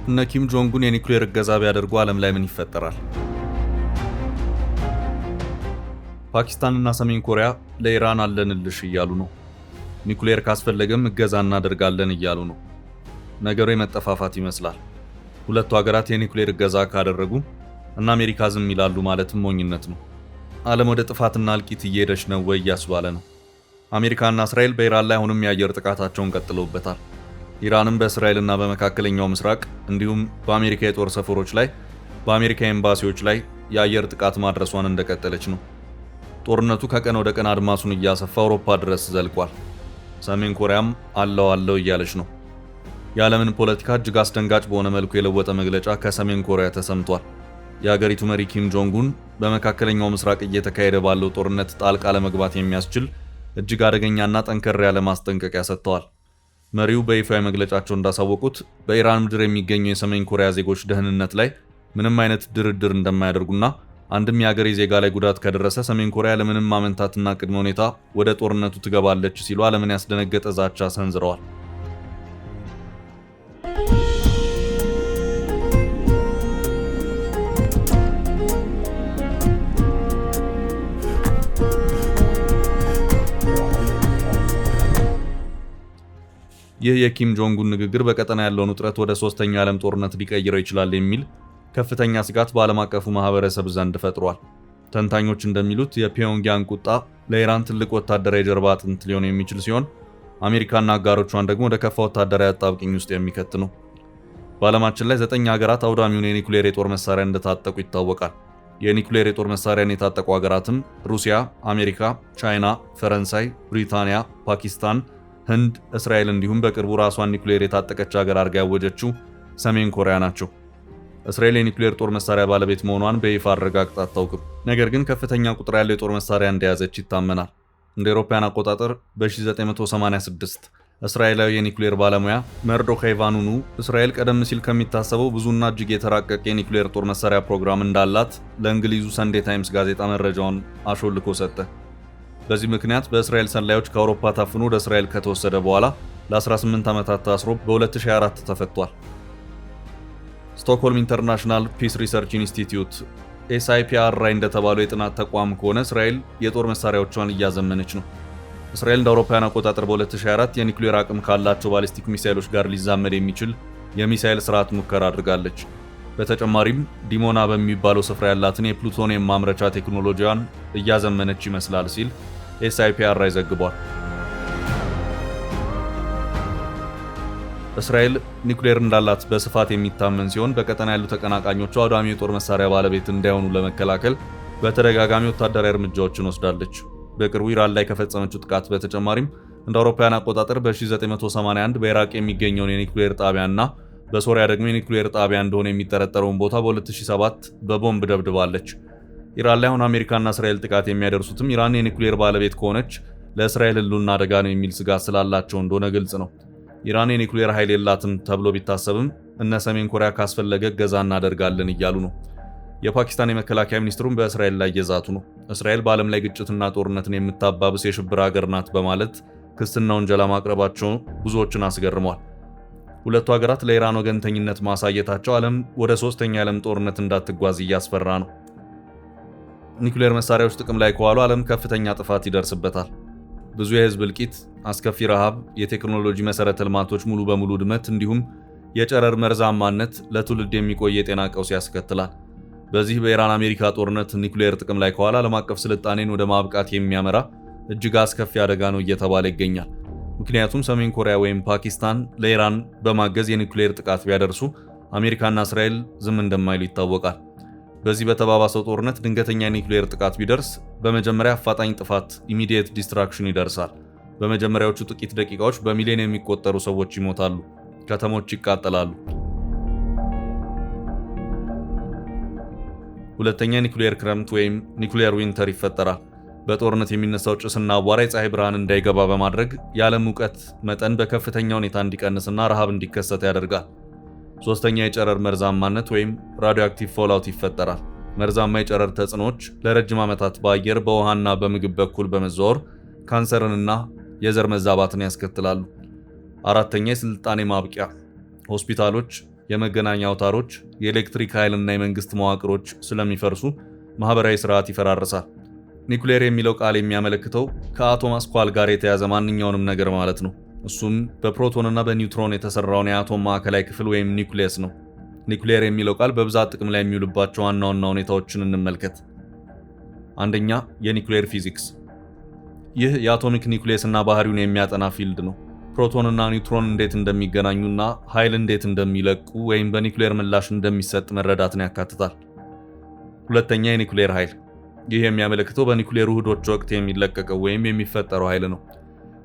እነ ኪም ጆንጉን የኒኩሌር እገዛ ቢያደርጉ ዓለም ላይ ምን ይፈጠራል? ፓኪስታንና ሰሜን ኮሪያ ለኢራን አለንልሽ እያሉ ነው። ኒኩሌር ካስፈለገም እገዛ እናደርጋለን እያሉ ነው። ነገሩ የመጠፋፋት ይመስላል። ሁለቱ ሀገራት የኒኩሌር እገዛ ካደረጉ እና አሜሪካ ዝም ይላሉ ማለትም ሞኝነት ነው። ዓለም ወደ ጥፋትና እልቂት እየሄደች ነው ወይ እያስባለ ነው። አሜሪካና እስራኤል በኢራን ላይ አሁንም የአየር ጥቃታቸውን ቀጥለውበታል። ኢራንም በእስራኤልና በመካከለኛው ምስራቅ እንዲሁም በአሜሪካ የጦር ሰፈሮች ላይ፣ በአሜሪካ ኤምባሲዎች ላይ የአየር ጥቃት ማድረሷን እንደቀጠለች ነው። ጦርነቱ ከቀን ወደ ቀን አድማሱን እያሰፋ አውሮፓ ድረስ ዘልቋል። ሰሜን ኮሪያም አለው እያለች ነው። የዓለምን ፖለቲካ እጅግ አስደንጋጭ በሆነ መልኩ የለወጠ መግለጫ ከሰሜን ኮሪያ ተሰምቷል። የሀገሪቱ መሪ ኪም ጆንጉን በመካከለኛው ምስራቅ እየተካሄደ ባለው ጦርነት ጣልቃ ለመግባት የሚያስችል እጅግ አደገኛና ጠንከር ያለ ማስጠንቀቂያ ሰጥተዋል። መሪው በይፋዊ መግለጫቸው እንዳሳወቁት በኢራን ምድር የሚገኙ የሰሜን ኮሪያ ዜጎች ደህንነት ላይ ምንም አይነት ድርድር እንደማያደርጉና አንድም የሀገሬ ዜጋ ላይ ጉዳት ከደረሰ ሰሜን ኮሪያ ለምንም ማመንታትና ቅድመ ሁኔታ ወደ ጦርነቱ ትገባለች ሲሉ ዓለምን ያስደነገጠ ዛቻ ሰንዝረዋል። ይህ የኪም ጆንጉን ንግግር በቀጠና ያለውን ውጥረት ወደ ሶስተኛው የዓለም ጦርነት ሊቀይረው ይችላል የሚል ከፍተኛ ስጋት በዓለም አቀፉ ማህበረሰብ ዘንድ ፈጥሯል። ተንታኞች እንደሚሉት የፒዮንግያንግ ቁጣ ለኢራን ትልቅ ወታደራዊ ጀርባ አጥንት ሊሆን የሚችል ሲሆን አሜሪካና አጋሮቿን ደግሞ ወደ ከፋ ወታደራዊ አጣብቂኝ ውስጥ የሚከት ነው። በዓለማችን ላይ 9 ሀገራት አውዳሚውን የኒኩሌር የጦር መሳሪያ እንደታጠቁ ይታወቃል። የኒኩሌር የጦር መሳሪያን የታጠቁ ሀገራትም ሩሲያ፣ አሜሪካ፣ ቻይና፣ ፈረንሳይ፣ ብሪታንያ፣ ፓኪስታን፣ ህንድ፣ እስራኤል እንዲሁም በቅርቡ ራሷን ኒኩሌር የታጠቀች ሀገር አድርጋ ያወጀችው ሰሜን ኮሪያ ናቸው። እስራኤል የኒኩሌር ጦር መሳሪያ ባለቤት መሆኗን በይፋ አረጋግጣ አታውቅም። ነገር ግን ከፍተኛ ቁጥር ያለው የጦር መሳሪያ እንደያዘች ይታመናል። እንደ አውሮፓውያን አቆጣጠር በ1986 እስራኤላዊ የኒኩሌር ባለሙያ መርዶካይ ቫኑኑ እስራኤል ቀደም ሲል ከሚታሰበው ብዙና እጅግ የተራቀቀ የኒኩሌር ጦር መሳሪያ ፕሮግራም እንዳላት ለእንግሊዙ ሰንዴ ታይምስ ጋዜጣ መረጃውን አሾልኮ ሰጠ። በዚህ ምክንያት በእስራኤል ሰላዮች ከአውሮፓ ታፍኖ ወደ እስራኤል ከተወሰደ በኋላ ለ18 ዓመታት ታስሮ በ2024 ተፈቷል። ስቶክሆልም ኢንተርናሽናል ፒስ ሪሰርች ኢንስቲትዩት SIPRI እንደተባለው የጥናት ተቋም ከሆነ እስራኤል የጦር መሳሪያዎቿን እያዘመነች ነው። እስራኤል እንደ አውሮፓውያን አቆጣጠር በ2024 የኒኩሌር አቅም ካላቸው ባሊስቲክ ሚሳይሎች ጋር ሊዛመድ የሚችል የሚሳይል ስርዓት ሙከራ አድርጋለች። በተጨማሪም ዲሞና በሚባለው ስፍራ ያላትን የፕሉቶኒየም ማምረቻ ቴክኖሎጂዋን እያዘመነች ይመስላል ሲል SIPRI ዘግቧል። እስራኤል ኒኩሌር እንዳላት በስፋት የሚታመን ሲሆን በቀጠና ያሉ ተቀናቃኞቿ አውዳሚ የጦር መሳሪያ ባለቤት እንዳይሆኑ ለመከላከል በተደጋጋሚ ወታደራዊ እርምጃዎችን ወስዳለች። በቅርቡ ኢራን ላይ ከፈጸመችው ጥቃት በተጨማሪም እንደ አውሮፓውያን አቆጣጠር በ1981 በኢራቅ የሚገኘውን የኒኩሌር ጣቢያና በሶሪያ ደግሞ የኒኩሌር ጣቢያ እንደሆነ የሚጠረጠረውን ቦታ በ2007 በቦምብ ደብድባለች። ኢራን ላይ አሁን አሜሪካና እስራኤል ጥቃት የሚያደርሱትም ኢራን የኒኩሌር ባለቤት ከሆነች ለእስራኤል ሕልውና አደጋ ነው የሚል ስጋት ስላላቸው እንደሆነ ግልጽ ነው። ኢራን የኒኩሌር ኃይል የላትም ተብሎ ቢታሰብም እነ ሰሜን ኮሪያ ካስፈለገ እገዛ እናደርጋለን እያሉ ነው። የፓኪስታን የመከላከያ ሚኒስትሩም በእስራኤል ላይ እየዛቱ ነው። እስራኤል በዓለም ላይ ግጭትና ጦርነትን የምታባብስ የሽብር ሀገር ናት በማለት ክስና ወንጀላ ማቅረባቸው ብዙዎችን አስገርመዋል። ሁለቱ ሀገራት ለኢራን ወገንተኝነት ማሳየታቸው ዓለም ወደ ሶስተኛ የዓለም ጦርነት እንዳትጓዝ እያስፈራ ነው። ኒኩሌር መሳሪያዎች ጥቅም ላይ ከዋሉ ዓለም ከፍተኛ ጥፋት ይደርስበታል። ብዙ የህዝብ እልቂት፣ አስከፊ ረሃብ፣ የቴክኖሎጂ መሰረተ ልማቶች ሙሉ በሙሉ ውድመት እንዲሁም የጨረር መርዛማነት ለትውልድ የሚቆይ የጤና ቀውስ ያስከትላል። በዚህ በኢራን አሜሪካ ጦርነት ኒኩሌር ጥቅም ላይ ከዋለ ዓለም አቀፍ ስልጣኔን ወደ ማብቃት የሚያመራ እጅግ አስከፊ አደጋ ነው እየተባለ ይገኛል። ምክንያቱም ሰሜን ኮሪያ ወይም ፓኪስታን ለኢራን በማገዝ የኒኩሌር ጥቃት ቢያደርሱ አሜሪካና እስራኤል ዝም እንደማይሉ ይታወቃል። በዚህ በተባባሰው ጦርነት ድንገተኛ የኒኩሌር ጥቃት ቢደርስ በመጀመሪያ አፋጣኝ ጥፋት ኢሚዲየት ዲስትራክሽን ይደርሳል። በመጀመሪያዎቹ ጥቂት ደቂቃዎች በሚሊዮን የሚቆጠሩ ሰዎች ይሞታሉ፣ ከተሞች ይቃጠላሉ። ሁለተኛ ኒኩሌር ክረምት ወይም ኒኩሌር ዊንተር ይፈጠራል። በጦርነት የሚነሳው ጭስና አቧራ የፀሐይ ብርሃን እንዳይገባ በማድረግ የዓለም ሙቀት መጠን በከፍተኛ ሁኔታ እንዲቀንስና ረሃብ እንዲከሰት ያደርጋል። ሶስተኛ የጨረር መርዛማነት ወይም ራዲዮአክቲቭ ፎልአውት ይፈጠራል። መርዛማ የጨረር ተጽዕኖዎች ለረጅም ዓመታት በአየር በውሃና በምግብ በኩል በመዘዋወር ካንሰርንና የዘር መዛባትን ያስከትላሉ። አራተኛ የስልጣኔ ማብቂያ፣ ሆስፒታሎች፣ የመገናኛ አውታሮች፣ የኤሌክትሪክ ኃይልና የመንግስት መዋቅሮች ስለሚፈርሱ ማህበራዊ ስርዓት ይፈራርሳል። ኒኩሌር የሚለው ቃል የሚያመለክተው ከአቶም አስኳል ጋር የተያዘ ማንኛውንም ነገር ማለት ነው። እሱም በፕሮቶንና በኒውትሮን የተሰራውን የአቶም ማዕከላዊ ክፍል ወይም ኒኩሌስ ነው። ኒኩሌር የሚለው ቃል በብዛት ጥቅም ላይ የሚውልባቸው ዋና ዋና ሁኔታዎችን እንመልከት። አንደኛ፣ የኒኩሌር ፊዚክስ። ይህ የአቶሚክ ኒኩሌስ እና ባህሪውን የሚያጠና ፊልድ ነው። ፕሮቶንና ኒውትሮን እንዴት እንደሚገናኙና ኃይል እንዴት እንደሚለቁ ወይም በኒኩሌር ምላሽ እንደሚሰጥ መረዳትን ያካትታል። ሁለተኛ፣ የኒኩሌር ኃይል። ይህ የሚያመለክተው በኒኩሌር ውህዶች ወቅት የሚለቀቀው ወይም የሚፈጠረው ኃይል ነው።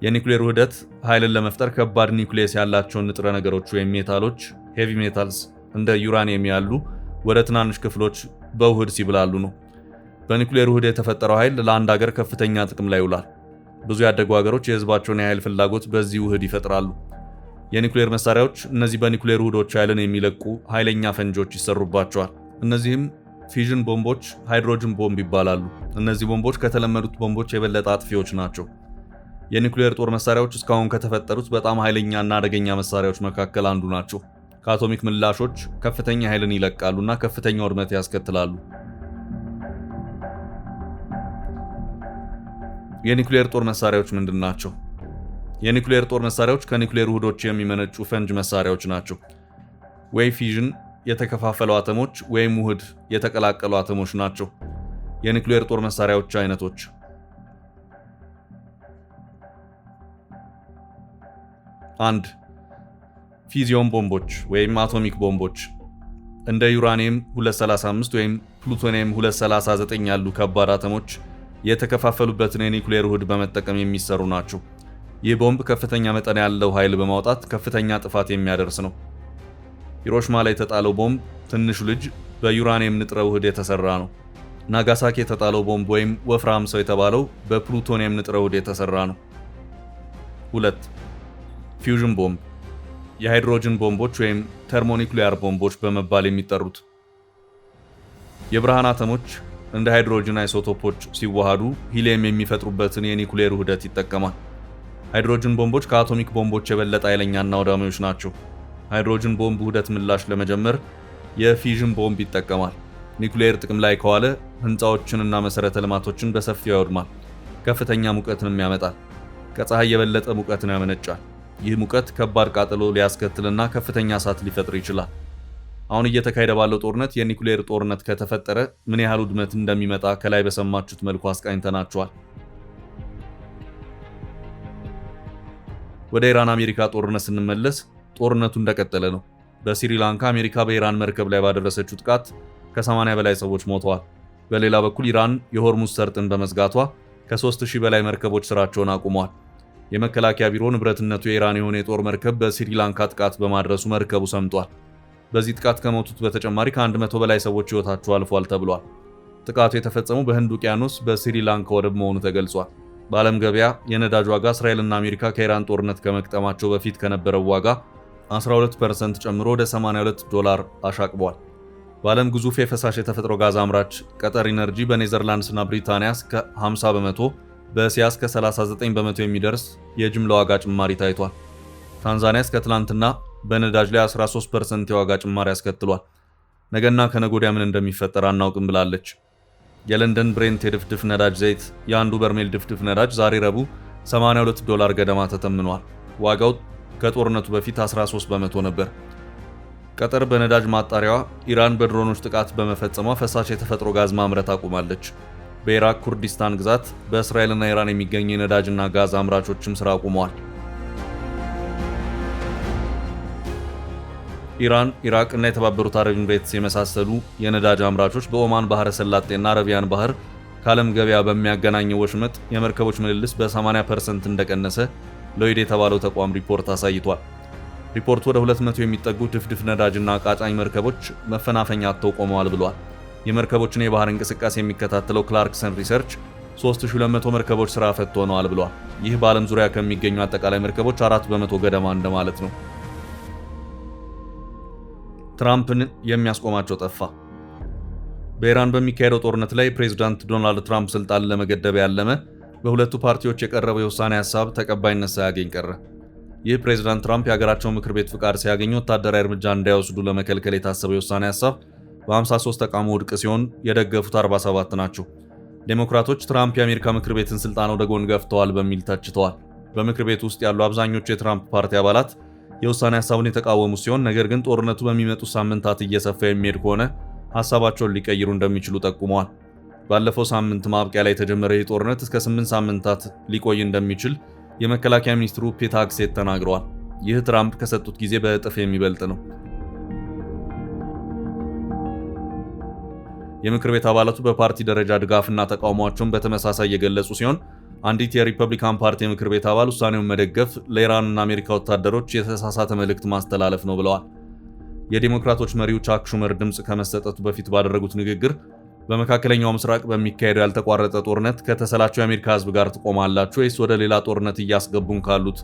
የኒኩሌር ውህደት ኃይልን ለመፍጠር ከባድ ኒኩሌስ ያላቸውን ንጥረ ነገሮች ወይም ሜታሎች ሄቪ ሜታልስ እንደ ዩራኒየም ያሉ ወደ ትናንሽ ክፍሎች በውህድ ሲብላሉ ነው። በኒኩሌር ውህድ የተፈጠረው ኃይል ለአንድ ሀገር ከፍተኛ ጥቅም ላይ ይውላል። ብዙ ያደጉ ሀገሮች የህዝባቸውን የኃይል ፍላጎት በዚህ ውህድ ይፈጥራሉ። የኒኩሌር መሳሪያዎች እነዚህ በኒኩሌር ውህዶች ኃይልን የሚለቁ ኃይለኛ ፈንጆች ይሰሩባቸዋል። እነዚህም ፊዥን ቦምቦች፣ ሃይድሮጅን ቦምብ ይባላሉ። እነዚህ ቦምቦች ከተለመዱት ቦምቦች የበለጠ አጥፊዎች ናቸው። የኒኩሌር ጦር መሳሪያዎች እስካሁን ከተፈጠሩት በጣም ኃይለኛና አደገኛ መሳሪያዎች መካከል አንዱ ናቸው። ከአቶሚክ ምላሾች ከፍተኛ ኃይልን ይለቃሉና ከፍተኛ ውድመት ያስከትላሉ። የኒኩሌር ጦር መሳሪያዎች ምንድን ናቸው? የኒኩሌር ጦር መሳሪያዎች ከኒኩሌር ውህዶች የሚመነጩ ፈንጅ መሳሪያዎች ናቸው። ወይ ፊዥን የተከፋፈሉ አተሞች ወይም ውህድ የተቀላቀሉ አተሞች ናቸው። የኒኩሌር ጦር መሳሪያዎች አይነቶች 1. ፊዚዮን ቦምቦች ወይም አቶሚክ ቦምቦች እንደ ዩራኒየም 235 ወይም ፕሉቶኒየም 239 ያሉ ከባድ አተሞች የተከፋፈሉበትን የኒኩሌር ውህድ በመጠቀም የሚሰሩ ናቸው። ይህ ቦምብ ከፍተኛ መጠን ያለው ኃይል በማውጣት ከፍተኛ ጥፋት የሚያደርስ ነው። ሂሮሺማ ላይ የተጣለው ቦምብ ትንሹ ልጅ በዩራኒየም ንጥረ ውህድ የተሰራ ነው። ናጋሳኪ የተጣለው ቦምብ ወይም ወፍራም ሰው የተባለው በፕሉቶኒየም ንጥረ ውህድ የተሰራ ነው። 2. ፊውዥን ቦምብ የሃይድሮጅን ቦምቦች ወይም ተርሞኒኩሊያር ቦምቦች በመባል የሚጠሩት። የብርሃን አተሞች እንደ ሃይድሮጅን አይሶቶፖች ሲዋሃዱ ሂሊየም የሚፈጥሩበትን የኒኩሌር ውህደት ይጠቀማል። ሃይድሮጅን ቦምቦች ከአቶሚክ ቦምቦች የበለጠ ኃይለኛና አውዳሚዎች ናቸው። ሃይድሮጅን ቦምብ ውህደት ምላሽ ለመጀመር የፊዥን ቦምብ ይጠቀማል። ኒኩሌር ጥቅም ላይ ከዋለ ህንፃዎችንና መሰረተ ልማቶችን በሰፊው ያወድማል። ከፍተኛ ሙቀትንም ያመጣል። ከፀሐይ የበለጠ ሙቀትን ያመነጫል። ይህ ሙቀት ከባድ ቃጠሎ ሊያስከትልና ከፍተኛ እሳት ሊፈጥር ይችላል። አሁን እየተካሄደ ባለው ጦርነት የኒኩሌር ጦርነት ከተፈጠረ ምን ያህል ውድመት እንደሚመጣ ከላይ በሰማችሁት መልኩ አስቃኝተናችኋል። ወደ ኢራን አሜሪካ ጦርነት ስንመለስ ጦርነቱ እንደቀጠለ ነው። በስሪላንካ አሜሪካ በኢራን መርከብ ላይ ባደረሰችው ጥቃት ከ80 በላይ ሰዎች ሞተዋል። በሌላ በኩል ኢራን የሆርሙዝ ሰርጥን በመዝጋቷ ከ3000 በላይ መርከቦች ስራቸውን አቁመዋል። የመከላከያ ቢሮ ንብረትነቱ የኢራን የሆነ የጦር መርከብ በስሪላንካ ጥቃት በማድረሱ መርከቡ ሰምጧል። በዚህ ጥቃት ከሞቱት በተጨማሪ ከ100 በላይ ሰዎች ሕይወታቸው አልፏል ተብሏል። ጥቃቱ የተፈጸመው በህንድ ውቅያኖስ በስሪላንካ ወደብ መሆኑ ተገልጿል። በዓለም ገበያ የነዳጅ ዋጋ እስራኤልና አሜሪካ ከኢራን ጦርነት ከመቅጠማቸው በፊት ከነበረው ዋጋ 12% ጨምሮ ወደ $82 አሻቅቧል። በዓለም ግዙፍ የፈሳሽ የተፈጥሮ ጋዝ አምራች ቀጠር ኢነርጂ በኔዘርላንድስና ብሪታንያ እስከ 50 በመቶ፣ በእስያ እስከ 39 በመቶ የሚደርስ የጅምላ ዋጋ ጭማሪ ታይቷል። ታንዛኒያ እስከ ትላንትና በነዳጅ ላይ 13% የዋጋ ጭማሪ አስከትሏል። ነገና ከነገ ወዲያ ምን እንደሚፈጠር አናውቅም ብላለች። የለንደን ብሬንት የድፍድፍ ነዳጅ ዘይት የአንዱ በርሜል ድፍድፍ ነዳጅ ዛሬ ረቡዕ $82 ገደማ ተተምኗል። ዋጋው ከጦርነቱ በፊት 13 በመቶ ነበር። ቀጠር በነዳጅ ማጣሪያዋ ኢራን በድሮኖች ጥቃት በመፈጸሟ ፈሳሽ የተፈጥሮ ጋዝ ማምረት አቁማለች። በኢራቅ ኩርዲስታን ግዛት በእስራኤልና ኢራን የሚገኙ የነዳጅና ጋዝ አምራቾችም ስራ አቁመዋል። ኢራን፣ ኢራቅ እና የተባበሩት አረብ ኤምሬትስ የመሳሰሉ የነዳጅ አምራቾች በኦማን ባህረ ሰላጤና አረቢያን ባህር ከዓለም ገበያ በሚያገናኘው ወሽመጥ የመርከቦች ምልልስ በ80% እንደቀነሰ ሎይድ የተባለው ተቋም ሪፖርት አሳይቷል። ሪፖርቱ ወደ 200 የሚጠጉ ድፍድፍ ነዳጅና ቃጫኝ መርከቦች መፈናፈኛ አጥተው ቆመዋል ብሏል። የመርከቦችን የባህር እንቅስቃሴ የሚከታተለው ክላርክሰን ሪሰርች 3200 መርከቦች ስራ ፈት ሆነዋል ብሏል። ይህ በዓለም ዙሪያ ከሚገኙ አጠቃላይ መርከቦች 4 በመቶ ገደማ እንደማለት ነው። ትራምፕን የሚያስቆማቸው ጠፋ። በኢራን በሚካሄደው ጦርነት ላይ ፕሬዝዳንት ዶናልድ ትራምፕ ስልጣን ለመገደብ ያለመ በሁለቱ ፓርቲዎች የቀረበው የውሳኔ ሐሳብ ተቀባይነት ሳያገኝ ቀረ። ይህ ፕሬዝዳንት ትራምፕ የሀገራቸው ምክር ቤት ፍቃድ ሲያገኙ ወታደራዊ እርምጃ እንዳይወስዱ ለመከልከል የታሰበው የውሳኔ ሀሳብ በ53 ተቃውሞ ውድቅ ሲሆን የደገፉት 47 ናቸው። ዴሞክራቶች ትራምፕ የአሜሪካ ምክር ቤትን ስልጣን ወደ ጎን ገፍተዋል በሚል ተችተዋል። በምክር ቤት ውስጥ ያሉ አብዛኞቹ የትራምፕ ፓርቲ አባላት የውሳኔ ሀሳቡን የተቃወሙ ሲሆን ነገር ግን ጦርነቱ በሚመጡ ሳምንታት እየሰፋ የሚሄድ ከሆነ ሀሳባቸውን ሊቀይሩ እንደሚችሉ ጠቁመዋል። ባለፈው ሳምንት ማብቂያ ላይ የተጀመረ ይህ ጦርነት እስከ 8 ሳምንታት ሊቆይ እንደሚችል የመከላከያ ሚኒስትሩ ፔት ሄግሴት ተናግረዋል። ይህ ትራምፕ ከሰጡት ጊዜ በእጥፍ የሚበልጥ ነው። የምክር ቤት አባላቱ በፓርቲ ደረጃ ድጋፍና ተቃውሟቸውን በተመሳሳይ የገለጹ ሲሆን አንዲት የሪፐብሊካን ፓርቲ የምክር ቤት አባል ውሳኔውን መደገፍ ለኢራንና አሜሪካ ወታደሮች የተሳሳተ መልእክት ማስተላለፍ ነው ብለዋል። የዲሞክራቶች መሪው ቻክ ሹመር ድምፅ ከመሰጠቱ በፊት ባደረጉት ንግግር በመካከለኛው ምስራቅ በሚካሄደው ያልተቋረጠ ጦርነት ከተሰላቸው የአሜሪካ ሕዝብ ጋር ትቆማላችሁ ወይስ ወደ ሌላ ጦርነት እያስገቡን ካሉት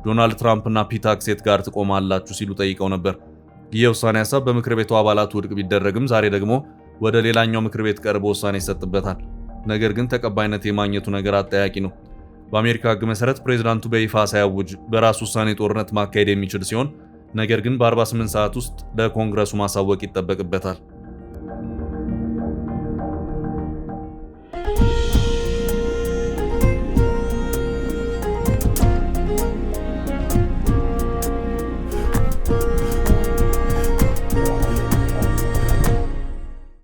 ዶናልድ ትራምፕ እና ፒት ሄግሴት ጋር ትቆማላችሁ ሲሉ ጠይቀው ነበር። ይህ የውሳኔ ሀሳብ በምክር ቤቱ አባላቱ ውድቅ ቢደረግም ዛሬ ደግሞ ወደ ሌላኛው ምክር ቤት ቀርቦ ውሳኔ ይሰጥበታል። ነገር ግን ተቀባይነት የማግኘቱ ነገር አጠያቂ ነው። በአሜሪካ ሕግ መሰረት ፕሬዝዳንቱ በይፋ ሳያውጅ በራሱ ውሳኔ ጦርነት ማካሄድ የሚችል ሲሆን ነገር ግን በ48 ሰዓት ውስጥ ለኮንግረሱ ማሳወቅ ይጠበቅበታል።